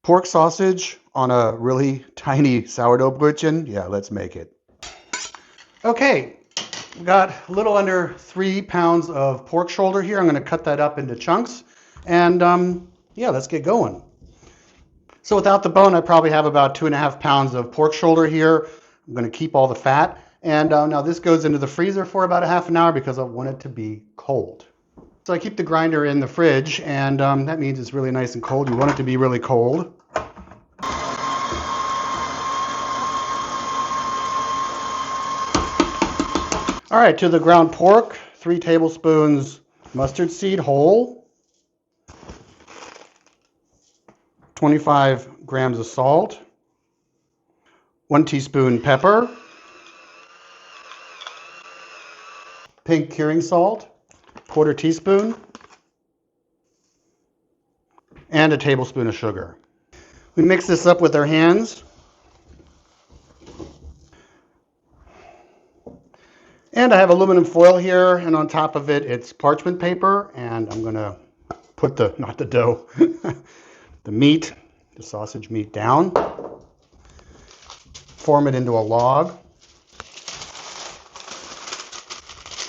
Pork sausage on a really tiny sourdough brötchen. Yeah, let's make it. Okay, we got a little under 3 pounds of pork shoulder here. I'm going to cut that up into chunks. And yeah, let's get going. So without the bone, I probably have about 2.5 pounds of pork shoulder here. I'm going to keep all the fat. And now this goes into the freezer for about a half an hour because I want it to be cold. So I keep the grinder in the fridge, and that means it's really nice and cold. You want it to be really cold. All right, to the ground pork, 3 tablespoons mustard seed whole, 25 grams of salt, 1 teaspoon pepper, pink curing salt, 1/4 teaspoon, and a tablespoon of sugar. We mix this up with our hands. And I have aluminum foil here, and on top of it, it's parchment paper, and I'm gonna put not the dough, the meat, the sausage meat down, form it into a log,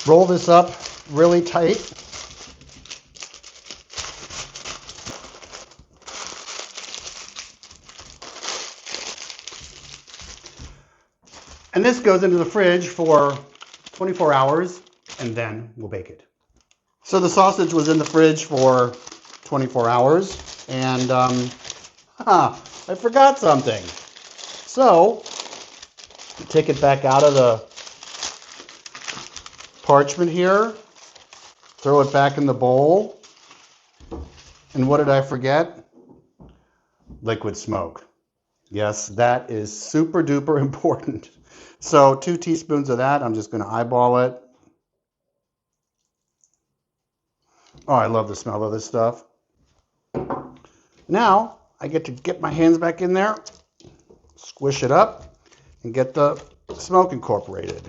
roll this up really tight, and this goes into the fridge for 24 hours, and then we'll bake it. So the sausage was in the fridge for 24 hours, and I forgot something. So take it back out of the parchment here, throw it back in the bowl, and what did I forget? Liquid smoke. Yes, that is super duper important. So 2 teaspoons of that, I'm just going to eyeball it. Oh, I love the smell of this stuff. Now I get to get my hands back in there, squish it up, and get the smoke incorporated.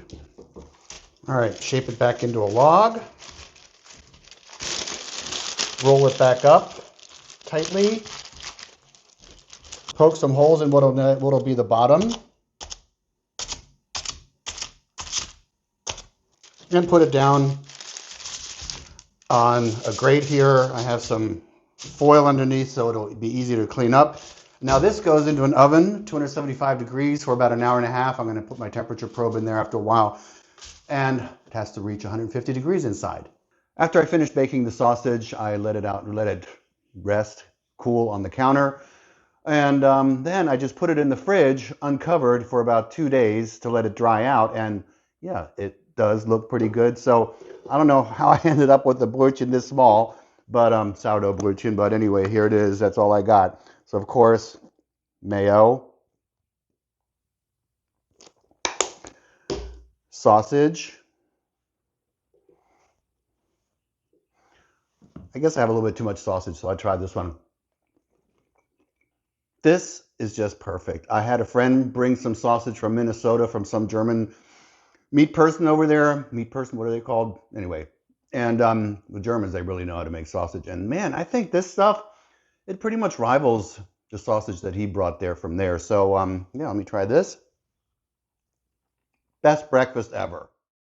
All right, shape it back into a log. Roll it back up tightly. Poke some holes in what'll be the bottom. And put it down on a grate here. I have some foil underneath so it'll be easy to clean up. Now this goes into an oven, 275 degrees for about an hour and a half. I'm going to put my temperature probe in there after a while, and it has to reach 150 degrees inside. After I finished baking the sausage, I let it out and let it rest, cool on the counter. And then I just put it in the fridge uncovered for about 2 days to let it dry out. And yeah, it does look pretty good. So I don't know how I ended up with a brötchen this small, but sourdough brötchen. But anyway, here it is. That's all I got. So of course, mayo, sausage. I guess I have a little bit too much sausage, so I tried this one. This is just perfect. I had a friend bring some sausage from Minnesota from some German meat person over there. Meat person, what are they called? Anyway, and the Germans, they really know how to make sausage. And man, I think this stuff, it pretty much rivals the sausage that he brought there from there. So yeah, let me try this. Best breakfast ever.